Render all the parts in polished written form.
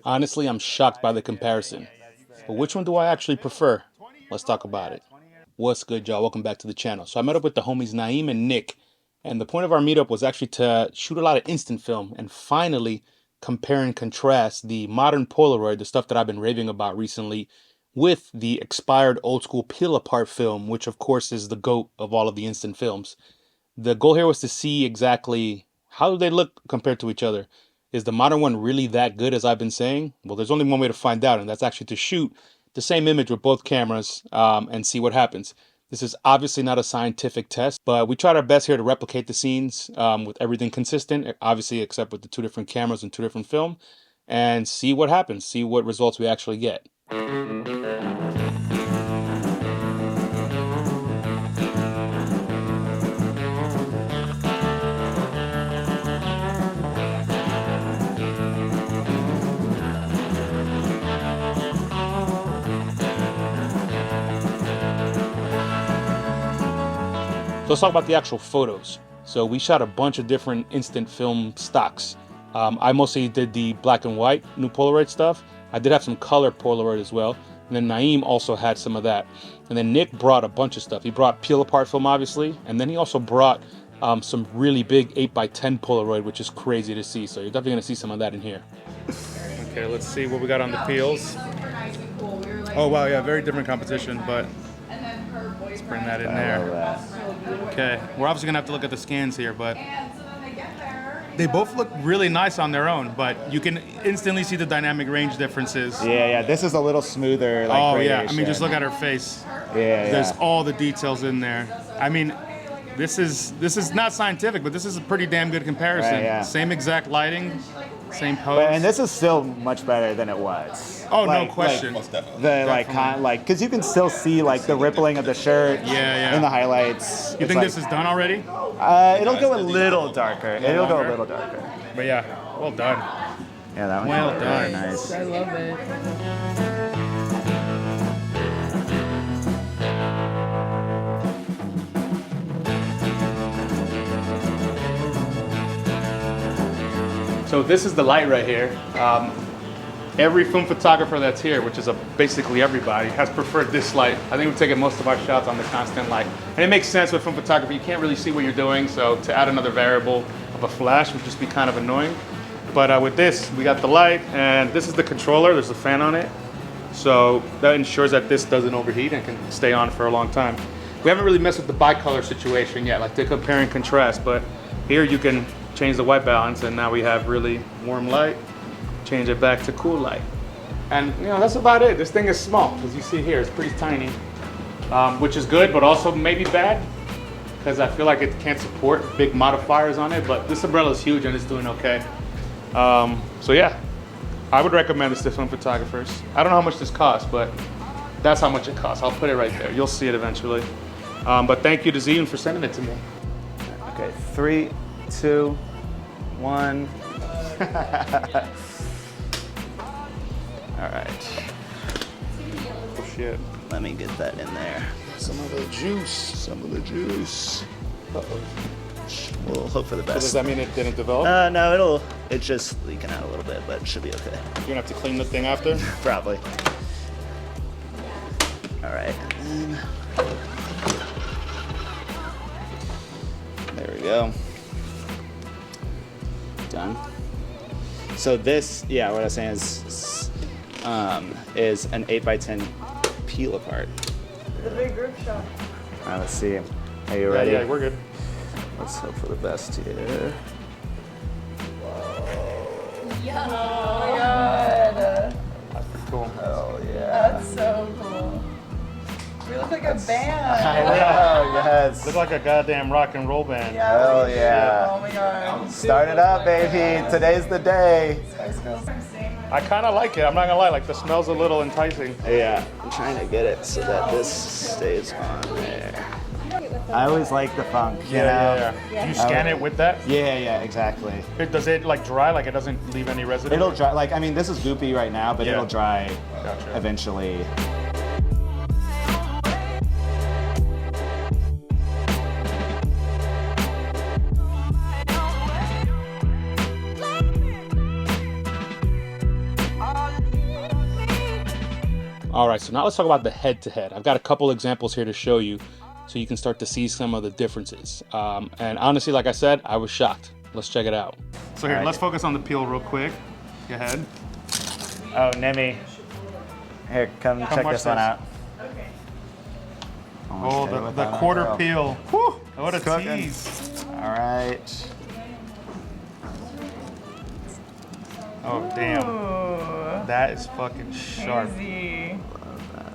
Honestly, I'm shocked by the comparison. But which one do I actually prefer? Let's talk about it. What's good, y'all? Welcome back to the channel. So I met up with the homies Naeem and Nick, and the point of our meetup was actually to shoot a lot of instant film and finally compare and contrast the modern Polaroid, the stuff that I've been raving about recently, with the expired old school peel apart film, which of course is the GOAT of all of the instant films. The goal here was to see exactly how do they look compared to each other. Is the modern one really that good as I've been saying? Well, there's only one way to find out, and that's actually to shoot the same image with both cameras and see what happens. This is obviously not a scientific test, but we tried our best here to replicate the scenes with everything consistent, obviously except with the two different cameras and two different film, and see what happens, see what results we actually get. So let's talk about the actual photos. So we shot a bunch of different instant film stocks. I mostly did the black and white new Polaroid stuff. I did have some color Polaroid as well. And then Naeem also had some of that. And then Nick brought a bunch of stuff. He brought peel apart film, obviously. And then he also brought some really big 8x10 Polaroid, which is crazy to see. So you're definitely gonna see some of that in here. Okay, let's see what we got on the peels. Oh wow, yeah, very different composition, but let's bring that in there. Okay, we're obviously gonna have to look at the scans here, but they both look really nice on their own, but you can instantly see the dynamic range differences. Yeah, this is a little smoother. Like, oh yeah, I gradation. mean, just look at her face. Yeah, There's all the details in there. I mean, this is not scientific, but this is a pretty damn good comparison. Right, yeah. Same exact lighting, same pose. And this is still much better than it was. Oh, no question. Because you can still see like the rippling of the shirt. Yeah. In the highlights. You think this is done already? It'll go a little darker. It'll go a little darker. But yeah, well done. Yeah, that one. Well very done. Nice. I love it. So this is the light right here. Every film photographer that's here, which is basically everybody, has preferred this light. I think we've taken most of our shots on the constant light. And it makes sense with film photography. You can't really see what you're doing, so to add another variable of a flash would just be kind of annoying. But with this, we got the light, and this is the controller. There's a fan on it. So that ensures that this doesn't overheat and can stay on for a long time. We haven't really messed with the bicolor situation yet, like to compare and contrast, but here you can change the white balance, and now we have really warm light. Change it back to cool light. And you know, that's about it. This thing is small, as you see here, it's pretty tiny, which is good, but also maybe bad, because I feel like it can't support big modifiers on it, but this umbrella is huge and it's doing okay. So yeah, I would recommend this to film photographers. I don't know how much this costs, but that's how much it costs. I'll put it right there. You'll see it eventually. But thank you to Zhiyun for sending it to me. Okay, 3, 2, 1. All right. Oh shit. Let me get that in there. Some of the juice. Some of the juice. Uh-oh. We'll hope for the So best. does that mean it didn't develop? No, it's just leaking out a little bit, but it should be okay. You're gonna have to clean the thing after? Probably. All right. And there we go. Done. So this, yeah, what I was saying is an 8x10 peel apart. The big group shot. All right, let's see. Are you ready? Yeah, we're good. Let's hope for the best here. Yeah. Oh my god. That's pretty cool. Oh yeah. That's so cool. We look like a band. I know, yes. Look like a goddamn rock and roll band. Hell yeah. Oh my god. Start it up, baby. Today's the day. I kind of like it. I'm not gonna lie. Like the smell's a little enticing. Yeah, I'm trying to get it so that this stays on there. I always like the funk, you know? Yeah. Do you scan it with that? Yeah, exactly. Does it like dry? Like it doesn't leave any residue? It'll dry, like, I mean, this is goopy right now, but Yeah. it'll dry Gotcha. eventually. All right, so now let's talk about the head-to-head. I've got a couple examples here to show you so you can start to see some of the differences. And honestly, like I said, I was shocked. Let's check it out. So here, let's focus on the peel real quick. Go ahead. Oh, Nimi. Here, come check this one out. Okay. Oh, the quarter peel. Whew, what a tease. All right. Oh, damn. Ooh, That is fucking sharp. crazy.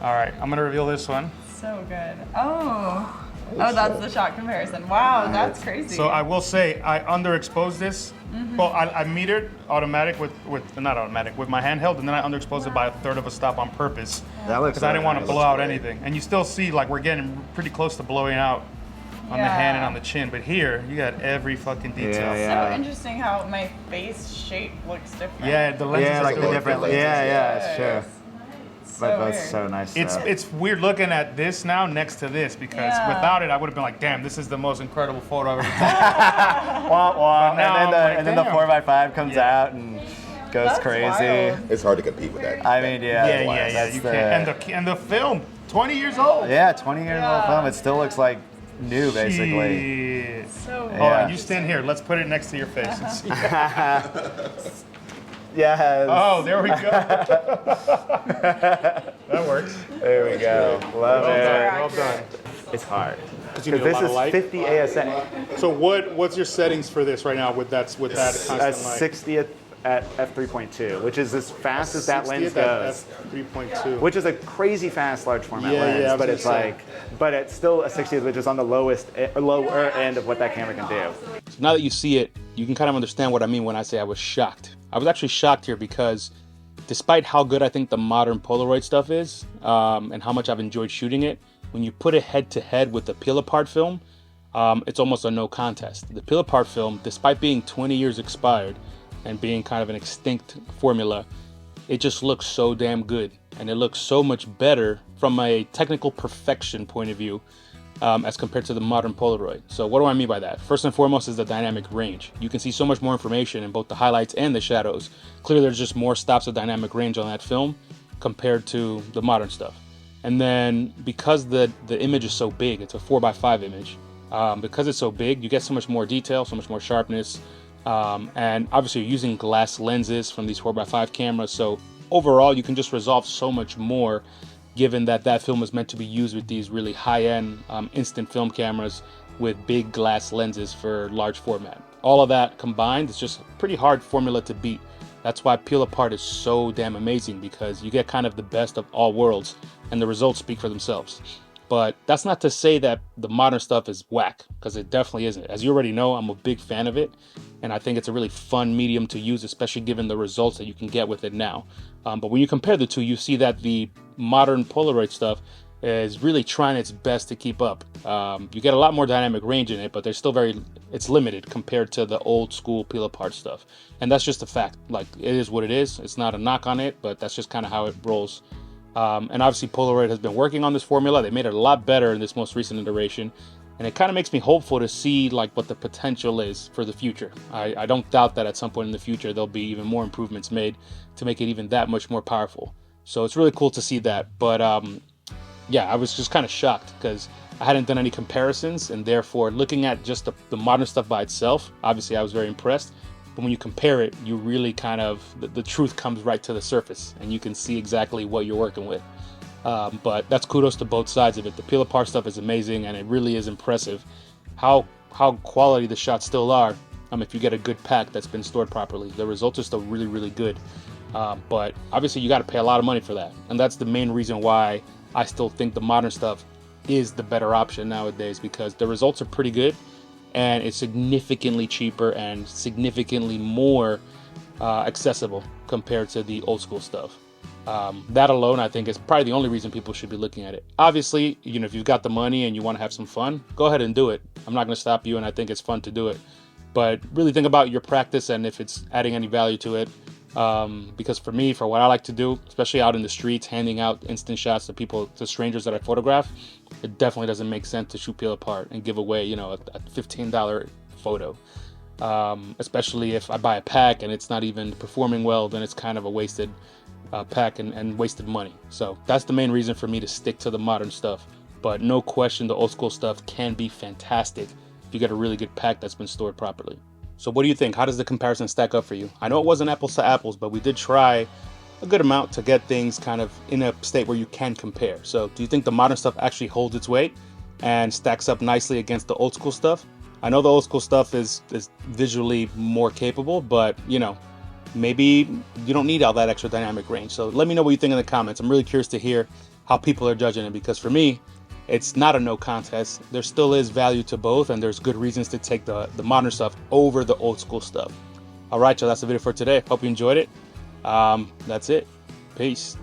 All right, I'm gonna reveal this one. So good. Oh. Oh, that's the shot comparison. Wow, that's crazy. So I will say, I underexposed this. Well, I metered automatic with not automatic, with my handheld, and then I underexposed it by 1/3 of a stop on purpose. That looks Because I didn't want to blow out anything. And you still see, like, we're getting pretty close to blowing out on the hand and on the chin. But here, you got every fucking detail. So interesting how my face shape looks different. Yeah, the lenses Yeah, are like still the different. Yeah, it's true. So But that's weird. so nice. It's weird looking at this now next to this, because without it, I would have been like, damn, this is the most incredible photo I've ever taken. Wah, wah. now I'm like, And then the damn. 4x5 comes out and goes That's crazy. wild. It's hard to compete with that. I mean, yeah. Yeah, that's you the- can't. And the film, 20 years old. Yeah, 20 years old film. It still looks like new, basically. Shit. So Oh, Yeah. and you stand here. Let's put it next to your face. And see. Yes. Oh, there we go. That works. There we go. Love Well it. done. Well done. It's hard. You need a This lot of is light. 50 ASA. So what's your settings for this right now with that constant light? 60th at f3.2, which is as fast as that lens 60th at goes. f3.2. Which is a crazy fast large format Yeah, lens, yeah, I was but gonna it's say. but it's still a 60th, which is on the lower end of what that camera can do. So now that you see it, you can kind of understand what I mean when I say I was shocked. I was actually shocked here because despite how good I think the modern Polaroid stuff is, and how much I've enjoyed shooting it, when you put it head to head with the peel apart film, it's almost a no contest. The peel apart film, despite being 20 years expired and being kind of an extinct formula, it just looks so damn good. And it looks so much better from a technical perfection point of view as compared to the modern Polaroid. So what do I mean by that? First and foremost is the dynamic range. You can see so much more information in both the highlights and the shadows. Clearly there's just more stops of dynamic range on that film compared to the modern stuff. And then because the image is so big, it's a 4x5 image, because it's so big, you get so much more detail, so much more sharpness, and obviously you're using glass lenses from these 4x5 cameras, so overall you can just resolve so much more, given that that film is meant to be used with these really high-end instant film cameras with big glass lenses for large format. All of that combined is just a pretty hard formula to beat. That's why peel apart is so damn amazing, because you get kind of the best of all worlds and the results speak for themselves. But that's not to say that the modern stuff is whack, because it definitely isn't. As you already know, I'm a big fan of it, and I think it's a really fun medium to use, especially given the results that you can get with it now. But when you compare the two, you see that the modern Polaroid stuff is really trying its best to keep up. You get a lot more dynamic range in it, but there's still it's limited compared to the old school peel apart stuff. And that's just a fact. Like, it is what it is. It's not a knock on it, but that's just kind of how it rolls. And obviously Polaroid has been working on this formula. They made it a lot better in this most recent iteration. And it kind of makes me hopeful to see like what the potential is for the future. I don't doubt that at some point in the future, there'll be even more improvements made to make it even that much more powerful. So it's really cool to see that. But yeah, I was just kind of shocked because I hadn't done any comparisons, and therefore looking at just the modern stuff by itself, obviously I was very impressed. But when you compare it, you really kind of, the truth comes right to the surface and you can see exactly what you're working with. But that's kudos to both sides of it. The peel apart stuff is amazing, and it really is impressive how quality the shots still are. If you get a good pack that's been stored properly, the results are still really, really good. But obviously you got to pay a lot of money for that. And that's the main reason why I still think the modern stuff is the better option nowadays, because the results are pretty good and it's significantly cheaper and significantly more accessible compared to the old school stuff. That alone, I think, is probably the only reason people should be looking at it. Obviously, you know, if you've got the money and you want to have some fun, go ahead and do it. I'm not going to stop you, and I think it's fun to do it. But really think about your practice and if it's adding any value to it. Because for me, for what I like to do, especially out in the streets, handing out instant shots to people, to strangers that I photograph, it definitely doesn't make sense to shoot peel apart and give away, you know, a $15 photo. Especially if I buy a pack and it's not even performing well, then it's kind of a wasted pack and wasted money. So that's the main reason for me to stick to the modern stuff. But no question, the old school stuff can be fantastic if you get a really good pack that's been stored properly. So what do you think? How does the comparison stack up for you? I know it wasn't apples to apples, but we did try a good amount to get things kind of in a state where you can compare. So do you think the modern stuff actually holds its weight and stacks up nicely against the old school stuff? I know the old school stuff is visually more capable, but you know, maybe you don't need all that extra dynamic range. So let me know what you think in the comments. I'm really curious to hear how people are judging it, because for me, it's not a no contest. There still is value to both, and there's good reasons to take the modern stuff over the old school stuff. All right, y'all, that's the video for today. Hope you enjoyed it. That's it. Peace.